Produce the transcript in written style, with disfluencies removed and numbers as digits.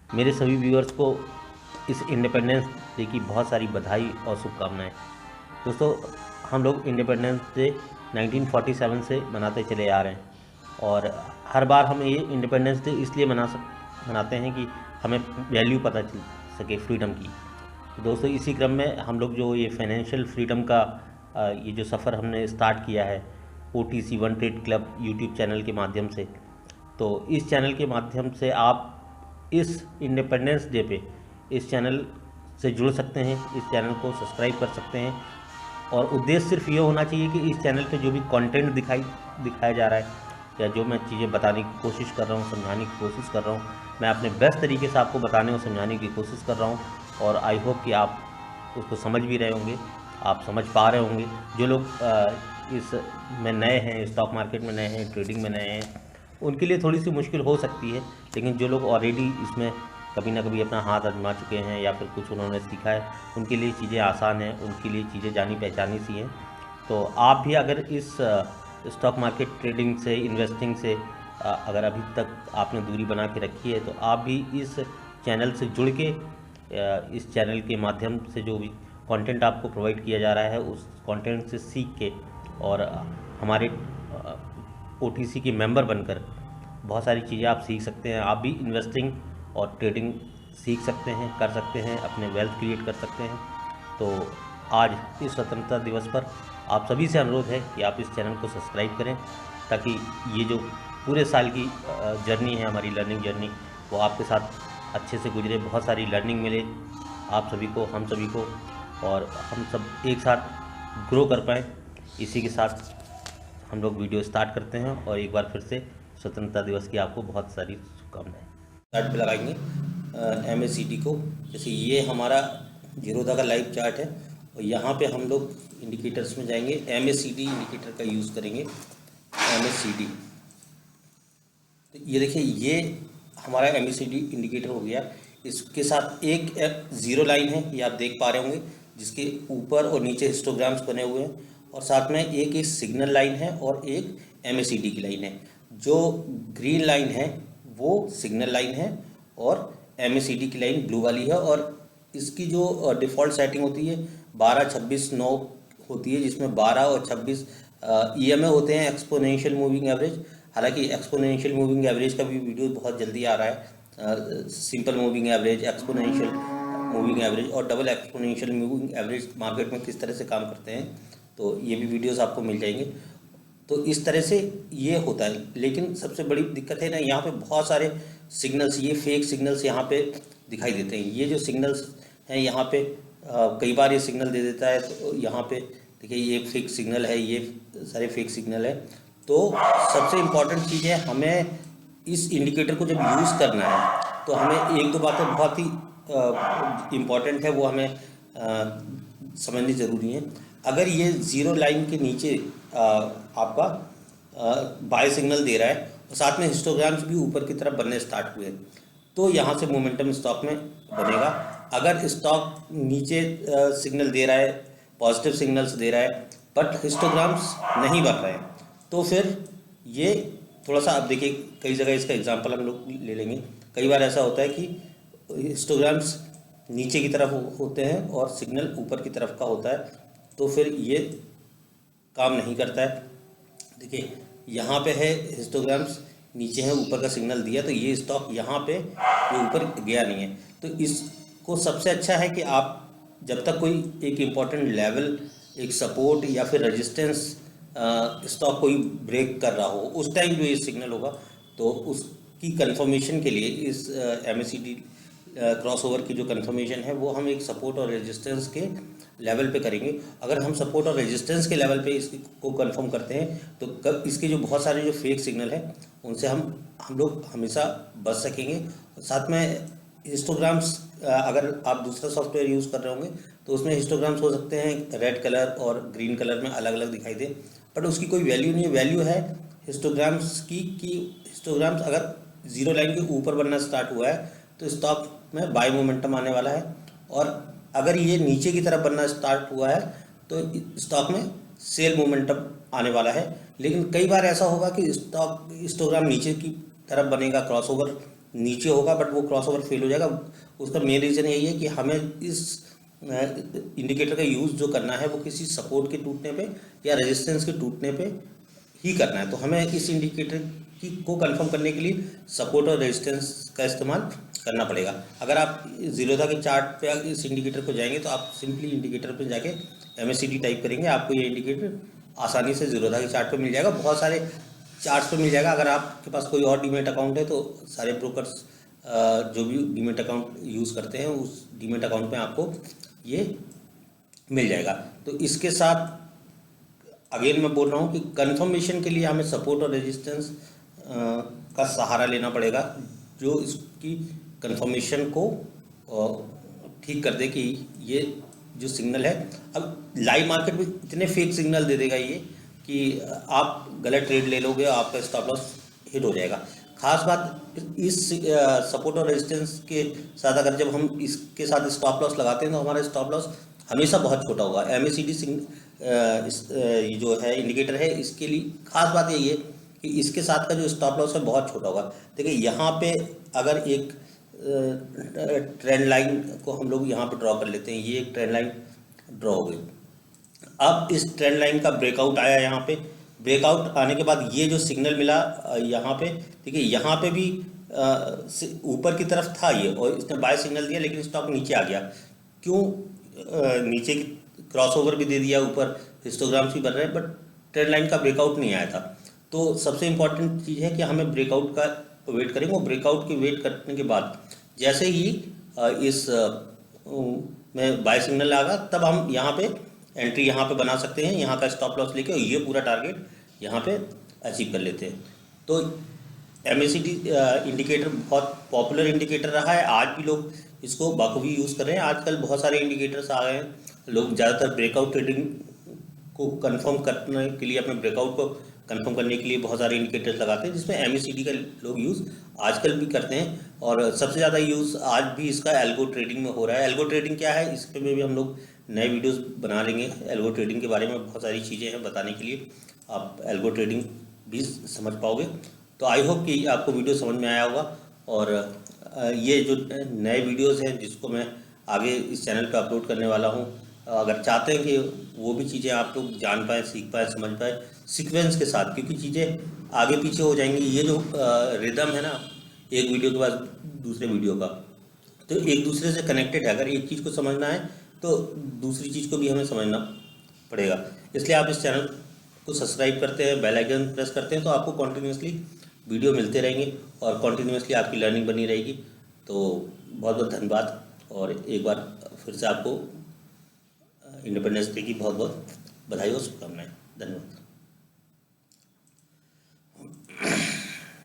मेरे सभी व्यूअर्स को इस इंडिपेंडेंस डे की बहुत सारी बधाई और शुभकामनाएं। दोस्तों, हम लोग इंडिपेंडेंस डे 1947 से मनाते चले आ रहे हैं और हर बार हम ये इंडिपेंडेंस डे इसलिए मनाते हैं कि हमें वैल्यू पता चल सके फ्रीडम की। तो दोस्तों, इसी क्रम में हम लोग जो ये फाइनेंशियल फ्रीडम का ये जो सफ़र हमने स्टार्ट किया है OTC one trade club YouTube channel के माध्यम से, तो इस चैनल के माध्यम से आप इस इंडिपेंडेंस डे पे इस चैनल से जुड़ सकते हैं, इस चैनल को सब्सक्राइब कर सकते हैं। और उद्देश्य सिर्फ ये होना चाहिए कि इस चैनल पे जो भी कंटेंट दिखाया जा रहा है या जो मैं चीज़ें बताने की कोशिश कर रहा हूँ, समझाने की कोशिश कर रहा हूँ, मैं अपने बेस्ट तरीके से आपको बताने और समझाने की कोशिश कर रहा हूँ। और आई होप कि आप उसको समझ भी रहे होंगे, आप समझ पा रहे होंगे। जो लोग इस में नए हैं, स्टॉक मार्केट में नए हैं, ट्रेडिंग में नए हैं, उनके लिए थोड़ी सी मुश्किल हो सकती है, लेकिन जो लोग ऑलरेडी इसमें कभी ना कभी अपना हाथ आजमा चुके हैं या फिर कुछ उन्होंने सीखा है, उनके लिए चीज़ें आसान हैं, उनके लिए चीज़ें जानी पहचानी सी हैं। तो आप भी अगर इस स्टॉक मार्केट ट्रेडिंग से, इन्वेस्टिंग से अगर अभी तक आपने दूरी बना के रखी है, तो आप भी इस चैनल से जुड़ के इस चैनल के माध्यम से जो भी कंटेंट आपको प्रोवाइड किया जा रहा है, उस कंटेंट से सीख के और हमारे OTC के मेंबर बनकर बहुत सारी चीज़ें आप सीख सकते हैं। आप भी इन्वेस्टिंग और ट्रेडिंग सीख सकते हैं, कर सकते हैं, अपने वेल्थ क्रिएट कर सकते हैं। तो आज इस स्वतंत्रता दिवस पर आप सभी से अनुरोध है कि आप इस चैनल को सब्सक्राइब करें, ताकि ये जो पूरे साल की जर्नी है, हमारी लर्निंग जर्नी, वो आपके साथ अच्छे से गुजरे, बहुत सारी लर्निंग मिले आप सभी को, हम सभी को, और हम सब एक साथ ग्रो कर पाएँ। इसी के साथ हम लोग वीडियो स्टार्ट करते हैं और एक बार फिर से स्वतंत्रता दिवस की आपको बहुत सारी शुभकामनाएं। स्टार्ट पे लगाएंगे MACD को। जैसे ये हमारा जीरोधा का लाइव चार्ट है और यहाँ पे हम लोग इंडिकेटर्स में जाएंगे, MACD इंडिकेटर का यूज़ करेंगे। MACD, तो ये देखिए, ये हमारा MACD इंडिकेटर हो गया। इसके साथ एक ज़ीरो लाइन है, ये आप देख पा रहे होंगे, जिसके ऊपर और नीचे हिस्टोग्राम्स बने हुए हैं, और साथ में एक सिग्नल लाइन है और एक MACD की लाइन है। जो ग्रीन लाइन है वो सिग्नल लाइन है और MACD की लाइन ब्लू वाली है। और इसकी जो डिफ़ॉल्ट सेटिंग होती है 12-26-9 होती है, जिसमें 12 और 26 EMA होते हैं, एक्सपोनेंशियल मूविंग एवरेज। हालांकि एक्सपोनेंशियल मूविंग एवरेज का भी वीडियो बहुत जल्दी आ रहा है। Simple moving average, exponential moving average और double exponential moving average market में किस तरह से काम करते हैं, तो ये भी वीडियोस आपको मिल जाएंगे। तो इस तरह से ये होता है। लेकिन सबसे बड़ी दिक्कत है ना, यहाँ पे बहुत सारे सिग्नल्स, ये फेक सिग्नल्स यहाँ पे दिखाई देते हैं। ये जो सिग्नल्स हैं यहाँ पे कई बार ये सिग्नल दे देता है। तो यहाँ पे देखिए, ये एक फेक सिग्नल है, ये सारे फेक सिग्नल है। तो सबसे इम्पॉर्टेंट चीज़ है, हमें इस इंडिकेटर को जब यूज़ करना है तो हमें एक दो बातें बहुत ही इम्पॉर्टेंट है, वो हमें समझनी ज़रूरी है। अगर ये ज़ीरो लाइन के नीचे आपका बाय सिग्नल दे रहा है और साथ में हिस्टोग्राम्स भी ऊपर की तरफ बनने स्टार्ट हुए, तो यहाँ से मोमेंटम स्टॉक में बनेगा। अगर स्टॉक नीचे सिग्नल दे रहा है, पॉजिटिव सिग्नल्स दे रहा है, बट हिस्टोग्राम्स नहीं बन रहे हैं, तो फिर ये थोड़ा सा, अब देखिए कई जगह इसका एग्जांपल हम लोग ले लेंगे। कई बार ऐसा होता है कि हिस्टोग्राम्स नीचे की तरफ होते हैं और सिग्नल ऊपर की तरफ का होता है, तो फिर ये काम नहीं करता है। देखिए, यहाँ पे है हिस्टोग्राम्स, नीचे है, ऊपर का सिग्नल दिया, तो ये स्टॉक यहाँ पे ये ऊपर गया नहीं है। तो इसको सबसे अच्छा है कि आप जब तक कोई एक इम्पॉर्टेंट लेवल, एक सपोर्ट या फिर रेजिस्टेंस स्टॉक कोई ब्रेक कर रहा हो, उस टाइम जो ये सिग्नल होगा, तो उसकी कंफर्मेशन के लिए इस MACD क्रॉसओवर की जो कंफर्मेशन है, वो हम एक सपोर्ट और रेजिस्टेंस के लेवल पे करेंगे। अगर हम सपोर्ट और रेजिस्टेंस के लेवल पे इसको कंफर्म करते हैं, तो इसके जो बहुत सारे जो फेक सिग्नल हैं, उनसे हम लोग हमेशा बच सकेंगे। साथ में हिस्टोग्राम्स, अगर आप दूसरा सॉफ्टवेयर यूज़ कर रहे होंगे तो उसमें हिस्टोग्राम्स हो सकते हैं रेड कलर और ग्रीन कलर में अलग अलग दिखाई दे, बट उसकी कोई वैल्यू नहीं है। वैल्यू है हिस्टोग्राम्स की कि हिस्टोग्राम्स अगर ज़ीरो लाइन के ऊपर बनना स्टार्ट हुआ है तो स्टॉक में बाय मोमेंटम आने वाला है, और अगर ये नीचे की तरफ बनना स्टार्ट हुआ है तो स्टॉक में सेल मोमेंटम आने वाला है। लेकिन कई बार ऐसा होगा कि स्टॉक हिस्टोग्राम नीचे की तरफ बनेगा, क्रॉसओवर नीचे होगा बट वो क्रॉसओवर फेल हो जाएगा। उसका मेन रीज़न यही है कि हमें इस इंडिकेटर का यूज़ जो करना है वो किसी सपोर्ट के टूटने पे या रेजिस्टेंस के टूटने पे ही करना है। तो हमें इस इंडिकेटर की को कंफर्म करने के लिए सपोर्ट और रेजिस्टेंस का इस्तेमाल करना पड़ेगा। अगर आप ज़ीरोधा के चार्ट पे इस इंडिकेटर को जाएंगे तो आप सिंपली इंडिकेटर पे जाके MACD टाइप करेंगे, आपको ये इंडिकेटर आसानी से ज़ीरोधा के चार्ट पे मिल जाएगा, बहुत सारे चार्ट्स पे मिल जाएगा। अगर आपके पास कोई और डीमेट अकाउंट है तो सारे ब्रोकर्स जो भी डीमेट अकाउंट यूज़ करते हैं उस डीमेट अकाउंट में आपको ये मिल जाएगा। तो इसके साथ अगेन मैं बोल रहा हूँ कि कंफर्मेशन के लिए हमें सपोर्ट और रेजिस्टेंस का सहारा लेना पड़ेगा जो इसकी कंफर्मेशन को ठीक कर दे कि ये जो सिग्नल है। अब लाइव मार्केट में इतने फेक सिग्नल दे देगा ये कि आप गलत ट्रेड ले लोगे और आपका स्टॉप लॉस हिट हो जाएगा। खास बात इस सपोर्ट और रेजिस्टेंस के साथ अगर जब हम इसके साथ स्टॉप लॉस लगाते हैं तो हमारा स्टॉप लॉस हमेशा बहुत छोटा होगा। MACD ये जो है इंडिकेटर है, इसके लिए खास बात यही है कि इसके साथ का जो स्टॉप लॉस है बहुत छोटा होगा। देखिए यहाँ पे अगर एक ट्रेंड लाइन को हम लोग यहाँ पे ड्रॉ कर लेते हैं, ये एक ट्रेंड लाइन ड्रॉ हो गई। अब इस ट्रेंड लाइन का ब्रेकआउट आया, यहाँ पे ब्रेकआउट आने के बाद ये जो सिग्नल मिला यहाँ पे, देखिए यहाँ पे भी ऊपर की तरफ था ये और इसने बाय सिग्नल दिया लेकिन स्टॉक नीचे आ गया। क्यों? नीचे क्रॉसओवर भी दे दिया, ऊपर हिस्टोग्राम्स भी बन रहे हैं बट ट्रेंड लाइन का ब्रेकआउट नहीं आया था। तो सबसे इम्पॉर्टेंट चीज़ है कि हमें ब्रेकआउट का वेट करेंगे और ब्रेकआउट के वेट करने के बाद जैसे ही इस में बाय सिग्नल आएगा तब हम यहाँ पे एंट्री यहाँ पे बना सकते हैं, यहाँ का स्टॉप लॉस लेके ये पूरा टारगेट यहाँ पे अचीव कर लेते हैं। तो MACD इंडिकेटर बहुत पॉपुलर इंडिकेटर रहा है, आज भी लोग इसको बखूबी यूज़ कर रहे हैं। आजकल बहुत सारे इंडिकेटर्स आ गए हैं, लोग ज़्यादातर ब्रेकआउट ट्रेडिंग को कंफर्म करने के लिए, अपने ब्रेकआउट को कंफर्म करने के लिए बहुत सारे इंडिकेटर्स लगाते हैं जिसमें MACD का लोग यूज़ आजकल भी करते हैं। और सबसे ज़्यादा यूज़ आज भी इसका एल्गो ट्रेडिंग में हो रहा है। एल्गो ट्रेडिंग क्या है, इसके में भी हम लोग नए वीडियोस बना लेंगे। एल्गो ट्रेडिंग के बारे में बहुत सारी चीज़ें हैं बताने के लिए, आप एल्गो ट्रेडिंग भी समझ पाओगे। तो आई होप कि आपको वीडियो समझ में आया होगा। और ये जो नए वीडियोस हैं जिसको मैं आगे इस चैनल पे अपलोड करने वाला हूँ, अगर चाहते हैं कि वो भी चीज़ें आप लोग जान पाएँ, सीख पाएँ, समझ पाएँ सीक्वेंस के साथ, क्योंकि चीज़ें आगे पीछे हो जाएंगी। ये जो रिदम है ना, एक वीडियो के बाद दूसरे वीडियो का, तो एक दूसरे से कनेक्टेड है। अगर एक चीज़ को समझना है तो दूसरी चीज़ को भी हमें समझना पड़ेगा। इसलिए आप इस चैनल को सब्सक्राइब करते हैं, बेल आइकन प्रेस करते हैं तो आपको कॉन्टीन्यूसली वीडियो मिलते रहेंगे और कॉन्टीन्यूसली आपकी लर्निंग बनी रहेगी। तो बहुत बहुत धन्यवाद और एक बार फिर से आपको इंडिपेंडेंस डे की बहुत बहुत बधाई और शुभकामनाएं। धन्यवाद।